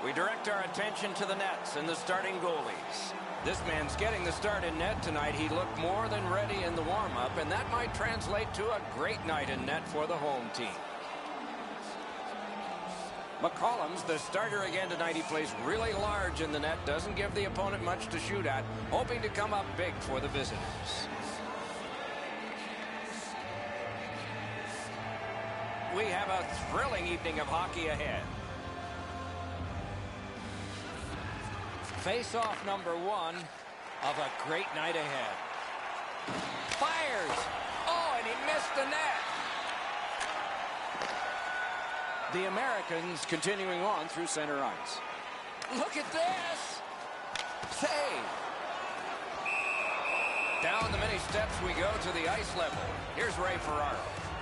We direct our attention to the nets and the starting goalies. This man's getting the start in net tonight. He looked more than ready in the warm-up, and that might translate to a great night in net for the home team. McCollum's the starter again tonight. He plays really large in the net, doesn't give the opponent much to shoot at, hoping to come up big for the visitors. We have a thrilling evening of hockey ahead. Face-off number one of a great night ahead. Fires! Oh, and he missed the net! The Americans continuing on through center ice. Look at this! Save! Down the many steps we go to the ice level. Here's Ray Ferraro.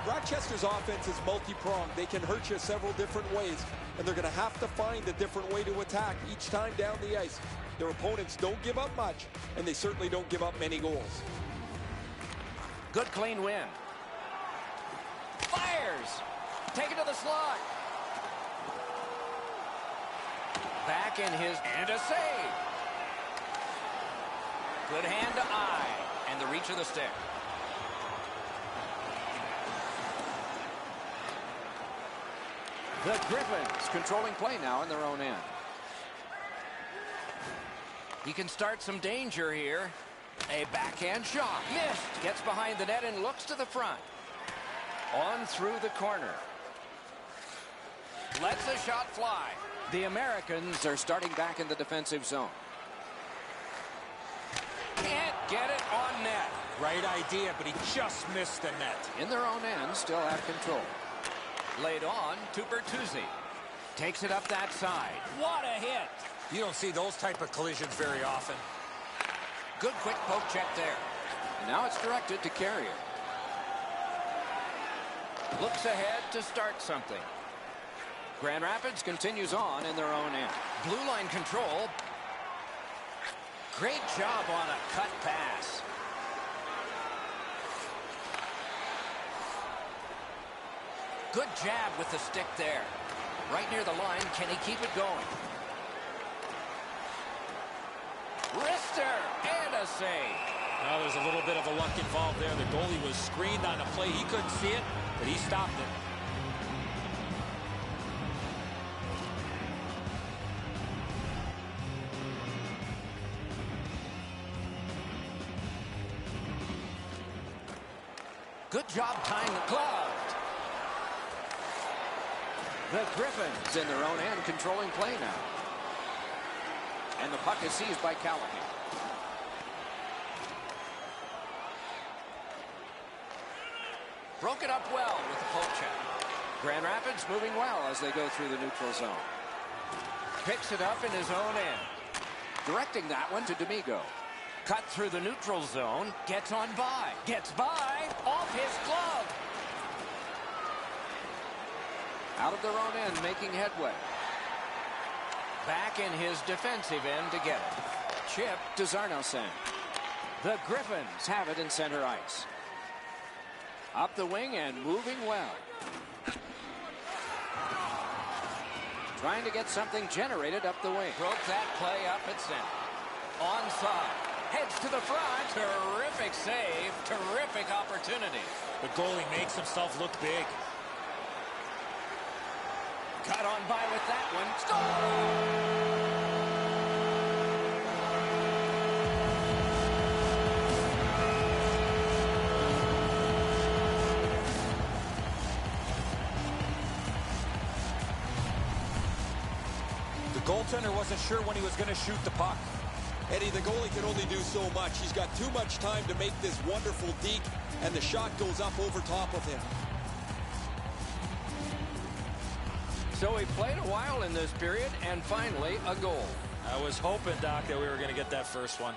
Rochester's offense is multi-pronged. They can hurt you several different ways, and they're going to have to find a different way to attack each time down the ice. Their opponents don't give up much, and they certainly don't give up many goals. Good clean win. Fires! Take it to the slot. Back in his, and a save. Good hand to eye, and the reach of the stick. The Griffins controlling play now in their own end. He can start some danger here. A backhand shot. Missed. Gets behind the net and looks to the front. On through the corner. Lets the shot fly. The Americans are starting back in the defensive zone. Can't get it on net. Right idea, but he just missed the net. In their own end, still have control. Laid on to Bertuzzi. Takes it up that side. What a hit. You don't see those type of collisions very often. Good quick poke check there. And now it's directed to Carrier. Looks ahead to start something. Grand Rapids continues on in their own end. Blue line control. Great job on a cut pass. Good jab with the stick there. Right near the line. Can he keep it going? Wrister and a save. Now there's a little bit of a luck involved there. The goalie was screened on a play. He couldn't see it, but he stopped it. Good job tying the glove. The Griffins in their own end controlling play now. And the puck is seized by Callahan. Broke it up well with the poke check. Grand Rapids moving well as they go through the neutral zone. Picks it up in his own end. Directing that one to D'Amigo. Cut through the neutral zone. Gets on by. Gets by. Off his glove. Out of their own end, making headway. Back in his defensive end to get it. Chip to Zarnosen. The Griffins have it in center ice. Up the wing and moving well. Trying to get something generated up the wing. Broke that play up at center. Onside. Heads to the front. Terrific save. Terrific opportunity. The goalie makes himself look big. Cut on by with that one. Score! The goaltender wasn't sure when he was going to shoot the puck. Eddie, the goalie can only do so much. He's got too much time to make this wonderful deke, and the shot goes up over top of him. So he played a while in this period, and finally a goal. I was hoping, Doc, that we were going to get that first one.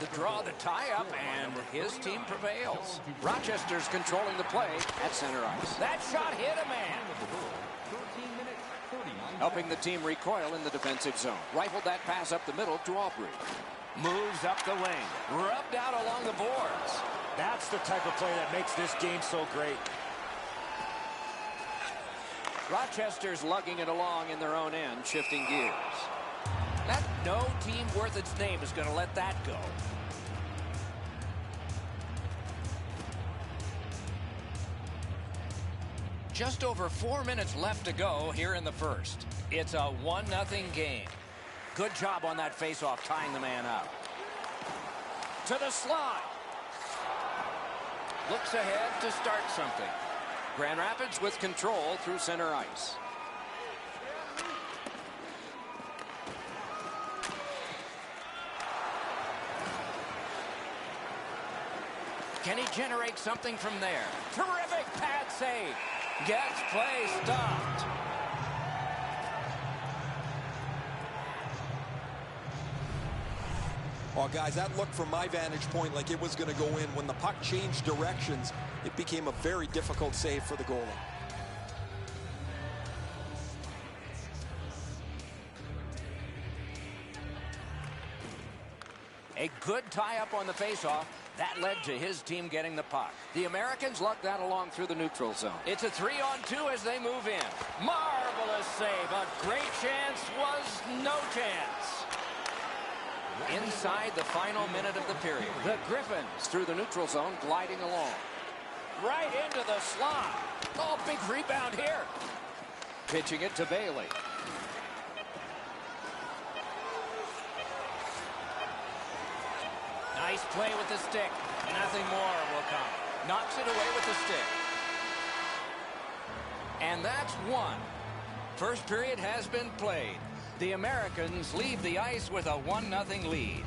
The draw, the tie-up, and his team prevails. Rochester's controlling the play at center ice. That shot hit a man. Helping the team recoil in the defensive zone. Rifled that pass up the middle to Aubrey. Moves up the wing. Rubbed out along the boards. That's the type of play that makes this game so great. Rochester's lugging it along in their own end, shifting gears. No team worth its name is going to let that go. Just over 4 minutes left to go here in the first. It's a 1-0 game. Good job on that faceoff, tying the man up. To the slot. Looks ahead to start something. Grand Rapids with control through center ice. Can he generate something from there? Terrific pad save. Gets play stopped. Oh, guys, that looked from my vantage point like it was going to go in. When the puck changed directions, it became a very difficult save for the goalie. A good tie-up on the faceoff. That led to his team getting the puck. The Americans luck that along through the neutral zone. It's a 3-on-2 as they move in. Marvelous save. A great chance was no chance. Inside the final minute of the period. The Griffins through the neutral zone gliding along. Right into the slot. Oh, big rebound here. Pitching it to Bailey. Nice play with the stick. Nothing more will come. Knocks it away with the stick. And that's one. First period has been played. The Americans leave the ice with a 1-0 lead.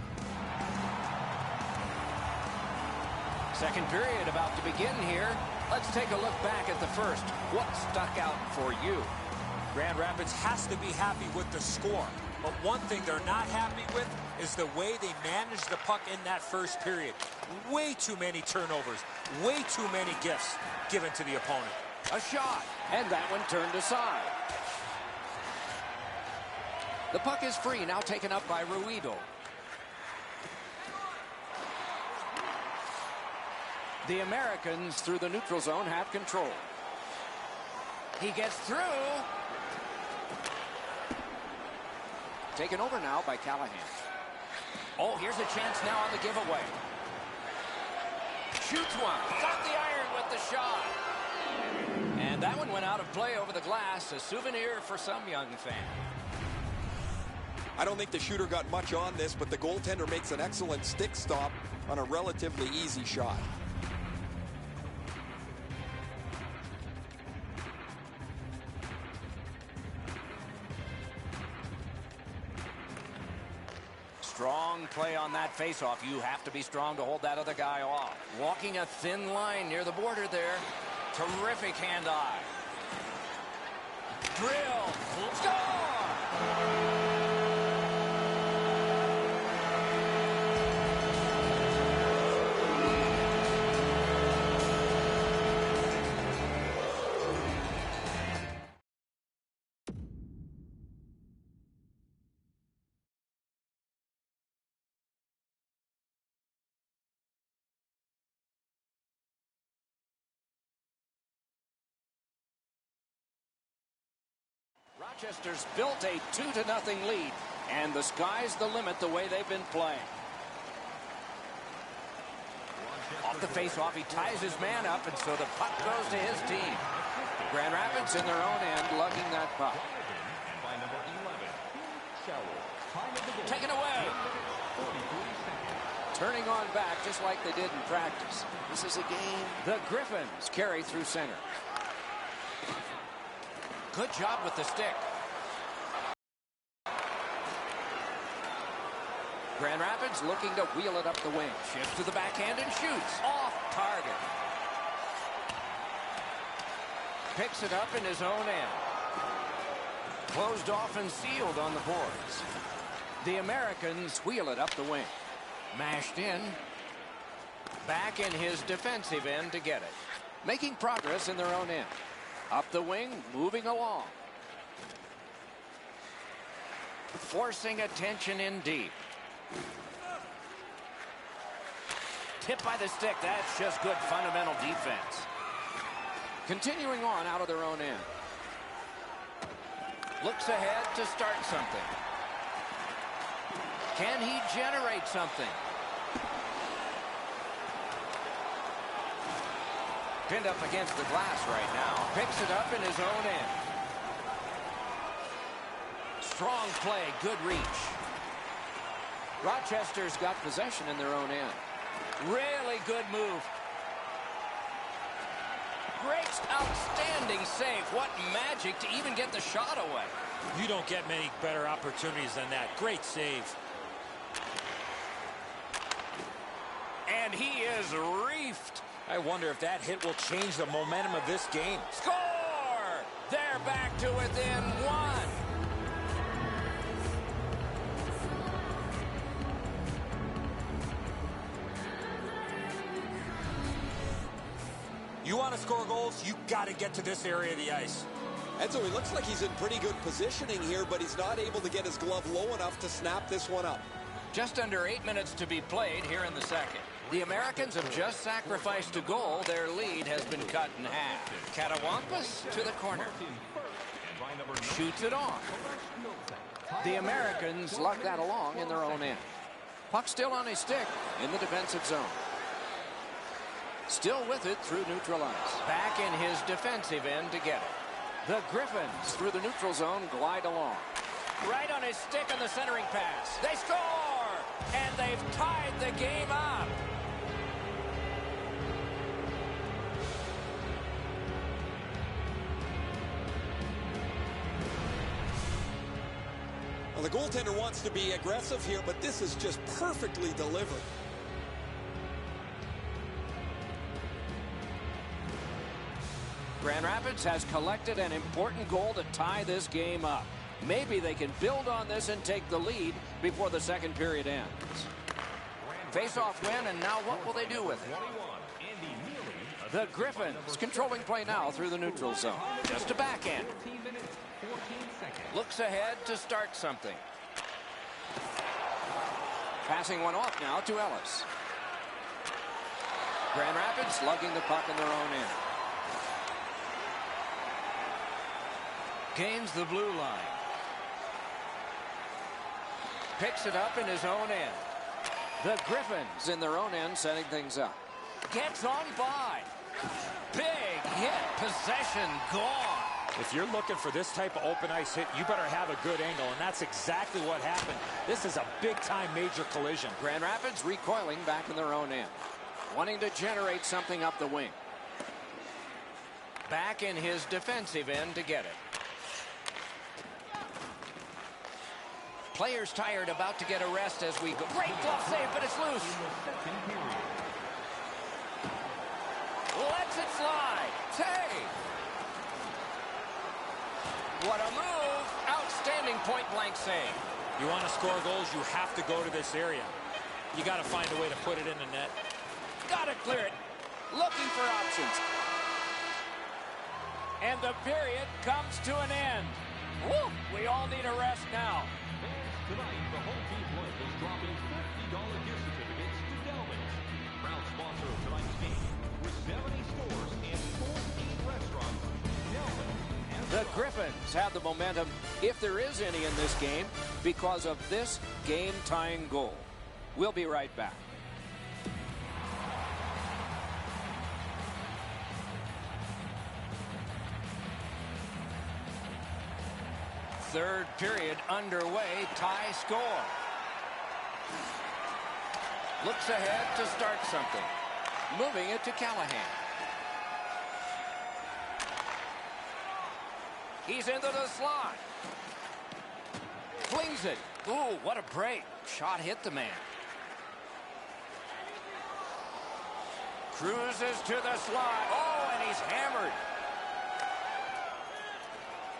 Second period about to begin here. Let's take a look back at the first. What stuck out for you? Grand Rapids has to be happy with the score. But one thing they're not happy with is the way they managed the puck in that first period. Way too many turnovers. Way too many gifts given to the opponent. A shot, and that one turned aside. The puck is free, now taken up by Ruido. The Americans through the neutral zone have control. He gets through. Taken over now by Callahan. Oh, here's a chance now on the giveaway. Shoots one. Got the iron with the shot. And that one went out of play over the glass. A souvenir for some young fan. I don't think the shooter got much on this, but the goaltender makes an excellent stick stop on a relatively easy shot. Strong play on that faceoff. You have to be strong to hold that other guy off. Walking a thin line near the border there. Terrific hand-eye. Drill. Score! Rochester's built a 2-0 lead, and the sky's the limit the way they've been playing. Off the faceoff, he ties his man up, and so the puck goes to his team. Grand Rapids in their own end, lugging that puck. Taken away. Turning on back just like they did in practice. This is a game. The Griffins carry through center. Good job with the stick. Grand Rapids looking to wheel it up the wing. Shifts to the backhand and shoots. Off target. Picks it up in his own end. Closed off and sealed on the boards. The Americans wheel it up the wing. Mashed in. Back in his defensive end to get it. Making progress in their own end. Up the wing, moving along. Forcing attention in deep. Tipped by the stick. That's just good fundamental defense. Continuing on out of their own end. Looks ahead to start something. Can he generate something? Pinned up against the glass right now. Picks it up in his own end. Strong play, good reach. Rochester's got possession in their own end. Really good move. Great, outstanding save. What magic to even get the shot away. You don't get many better opportunities than that. Great save. And he is reefed. I wonder if that hit will change the momentum of this game. Score! They're back to within one. You want to score goals, you got to get to this area of the ice. And so he looks like he's in pretty good positioning here, but he's not able to get his glove low enough to snap this one up. Just under 8 minutes to be played here in the second. The Americans have just sacrificed a goal. Their lead has been cut in half. Catawampus to the corner. Shoots it on. The Americans lug that along in their own end. Puck still on his stick in the defensive zone. Still with it through neutral ice. Back in his defensive end to get it. The Griffins through the neutral zone glide along. Right on his stick on the centering pass. They score! And they've tied the game up. Well, the goaltender wants to be aggressive here, but this is just perfectly delivered. Grand Rapids has collected an important goal to tie this game up. Maybe they can build on this and take the lead before the second period ends. Face-off win, and now what will they do with it? The Griffins controlling play now through the neutral zone. Just a backhand. Looks ahead to start something. Passing one off now to Ellis. Grand Rapids lugging the puck in their own end. Gains the blue line. Picks it up in his own end. The Griffins in their own end setting things up. Gets on by. Big hit. Possession gone. If you're looking for this type of open ice hit, you better have a good angle, and that's exactly what happened. This is a big-time major collision. Grand Rapids recoiling back in their own end. Wanting to generate something up the wing. Back in his defensive end to get it. Players tired, about to get a rest as we go. Great glove save, but it's loose. Lets it slide. Save. What a move. Outstanding point-blank save. You want to score goals, you have to go to this area. You got to find a way to put it in the net. Got to clear it. Looking for options. And the period comes to an end. Woo! We all need a rest now. Tonight, the whole team blood is dropping $50 gift certificates to Delvin's. Proud sponsor of tonight's game with 70 stores and 14 restaurants. Delvin. The Griffins have the momentum, if there is any in this game, because of this game-tying goal. We'll be right back. Third period underway, tie score. Looks ahead to start something. Moving it to Callahan. He's into the slot. Flings it. Ooh, what a break. Shot hit the man. Cruises to the slot. Oh, and he's hammered.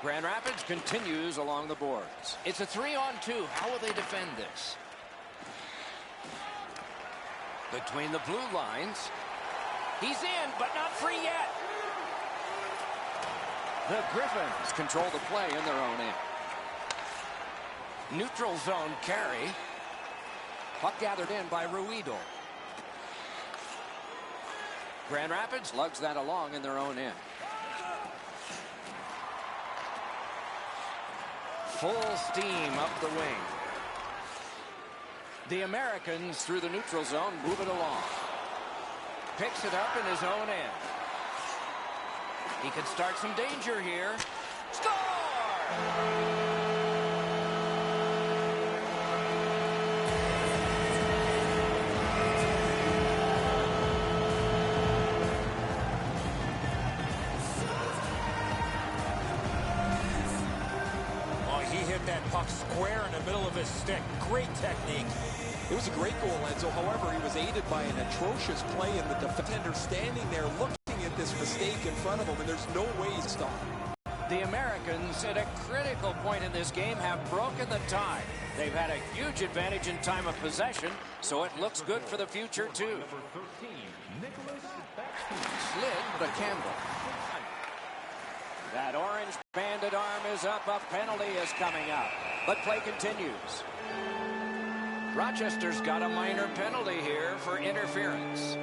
Grand Rapids continues along the boards. It's a 3-on-2. How will they defend this? Between the blue lines. He's in, but not free yet. The Griffins control the play in their own end. Neutral zone carry. Puck gathered in by Ruido. Grand Rapids lugs that along in their own end. Full steam up the wing. The Americans through the neutral zone move it along. Picks it up in his own end. He could start some danger here. Score! That puck square in the middle of his stick. Great technique. It was a great goal, Enzo. However, he was aided by an atrocious play, and the defender standing there looking at this mistake in front of him, and there's no way to stop. The Americans, at a critical point in this game, have broken the tie. They've had a huge advantage in time of possession, so it looks good for the future, too. Slid to Campbell. That orange banded arm is up. A penalty is coming up. But play continues. Rochester's got a minor penalty here for interference.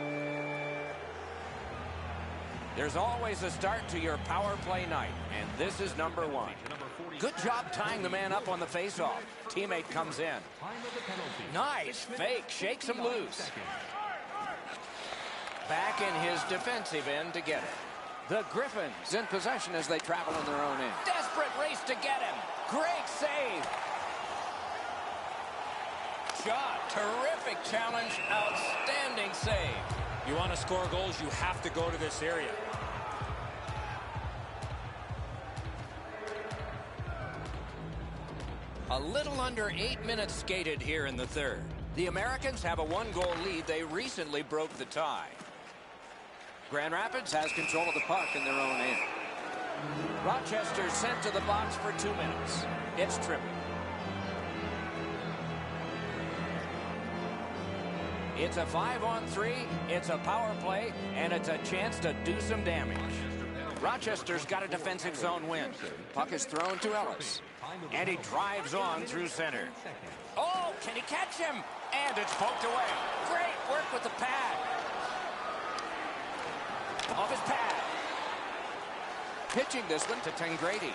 There's always a start to your power play night, and this is number 1. Good job tying the man up on the faceoff. Teammate comes in. Nice fake. Shakes him loose. Back in his defensive end to get it. The Griffins in possession as they travel in their own end. Desperate race to get him. Great save. Shot. Terrific challenge. Outstanding save. You want to score goals, you have to go to this area. A little under 8 minutes skated here in the third. The Americans have a 1-goal lead. They recently broke the tie. Grand Rapids has control of the puck in their own end. Rochester sent to the box for 2 minutes. It's tripping. It's a 5-on-3. It's a power play, and it's a chance to do some damage. Rochester's got a defensive zone win. Puck is thrown to Ellis. And he drives on through center. Oh, can he catch him? And it's poked away. Great work with the pad. Off his pad. Pitching this one to Tangradi.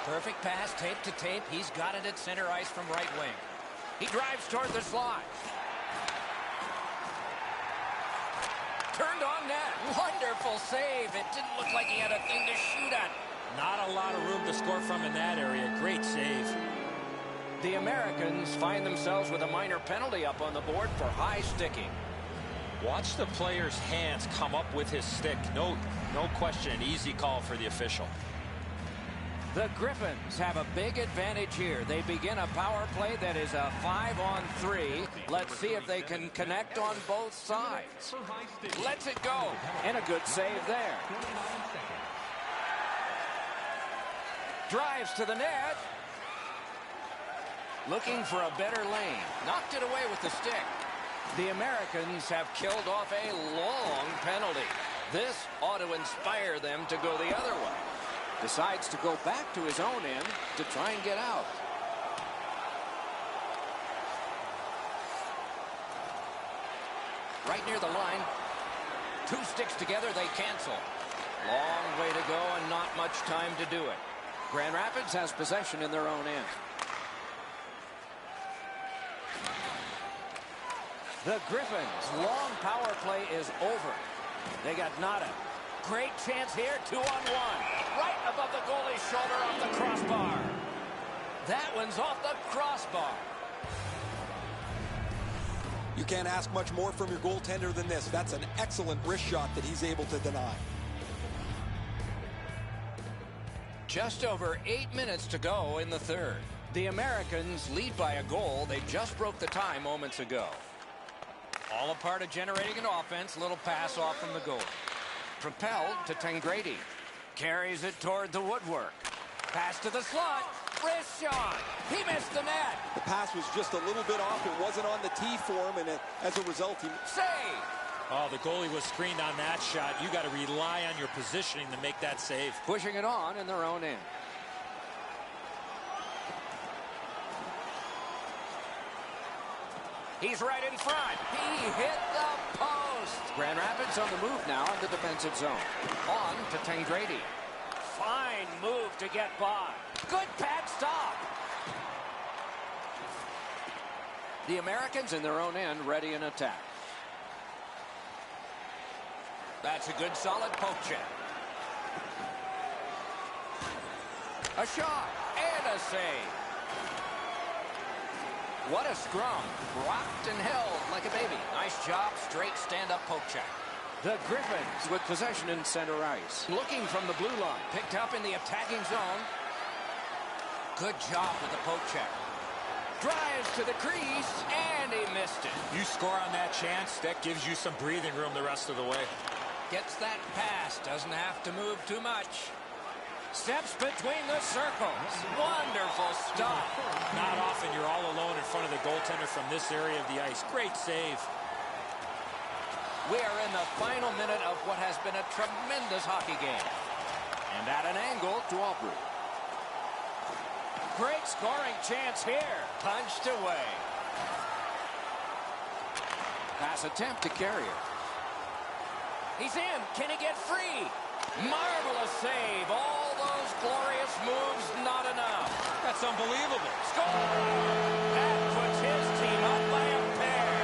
Perfect pass, tape to tape. He's got it at center ice from right wing. He drives toward the slot. Turned on net. Wonderful save. It didn't look like he had a thing to shoot at. Not a lot of room to score from in that area. Great save. The Americans find themselves with a minor penalty up on the board for high sticking. Watch the player's hands come up with his stick. No question, an easy call for the official. The Griffins have a big advantage here. They begin a power play that is a 5-on-3. Let's see if they can connect on both sides. Lets it go. And a good save there. Drives to the net. Looking for a better lane. Knocked it away with the stick. The Americans have killed off a long penalty. This ought to inspire them to go the other way. Decides to go back to his own end to try and get out. Right near the line. 2 sticks together, they cancel. Long way to go and not much time to do it. Grand Rapids has possession in their own end. The Griffins' long power play is over. They got nada. Great chance here, 2-on-1. Right above the goalie's shoulder off the crossbar. That one's off the crossbar. You can't ask much more from your goaltender than this. That's an excellent wrist shot that he's able to deny. Just over 8 minutes to go in the third. The Americans lead by a goal. They just broke the tie moments ago. All a part of generating an offense. Little pass off from the goal. Propelled to Tangradi. Carries it toward the woodwork. Pass to the slot. Wrist shot. He missed the net. The pass was just a little bit off. It wasn't on the tee for him, and as a result, he... Save! Oh, the goalie was screened on that shot. You got to rely on your positioning to make that save. Pushing it on in their own end. He's right in front. He hit the post. Grand Rapids on the move now in the defensive zone. On to Tangradi. Fine move to get by. Good pad stop. The Americans in their own end ready in attack. That's a good solid poke check. A shot and a save. What a scrum. Rocked and held like a baby. Nice job. Straight stand-up poke check. The Griffins with possession in center ice. Looking from the blue line. Picked up in the attacking zone. Good job with the poke check. Drives to the crease, and he missed it. You score on that chance, that gives you some breathing room the rest of the way. Gets that pass. Doesn't have to move too much. Steps between the circles. Wonderful stop. Not often you're all alone in front of the goaltender from this area of the ice. Great save. We are in the final minute of what has been a tremendous hockey game. And at an angle to Albrecht. Great scoring chance here. Punched away. Pass attempt to Carrier. He's in. Can he get free? Marvelous save. All those glorious moves, not enough. That's unbelievable. Score! That puts his team up by a pair.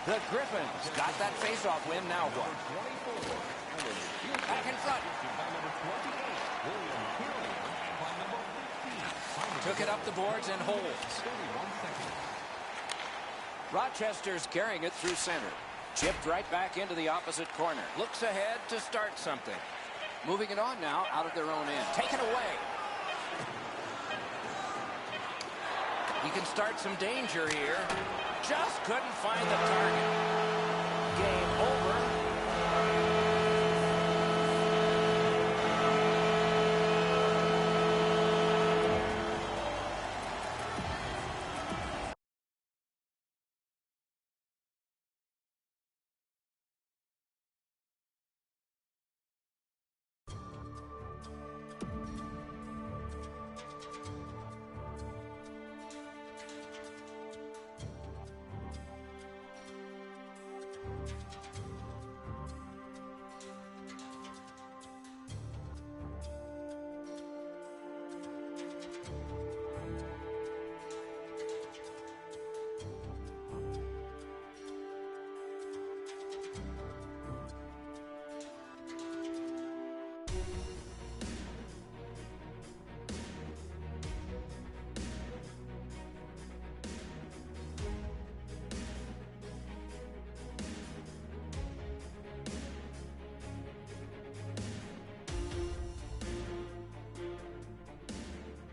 The Griffins got that faceoff win. Now what? Back in front. Took it up the boards and holds. Rochester's carrying it through center. Chipped right back into the opposite corner. Looks ahead to start something. Moving it on now out of their own end. Taken away. He can start some danger here. Just couldn't find the target.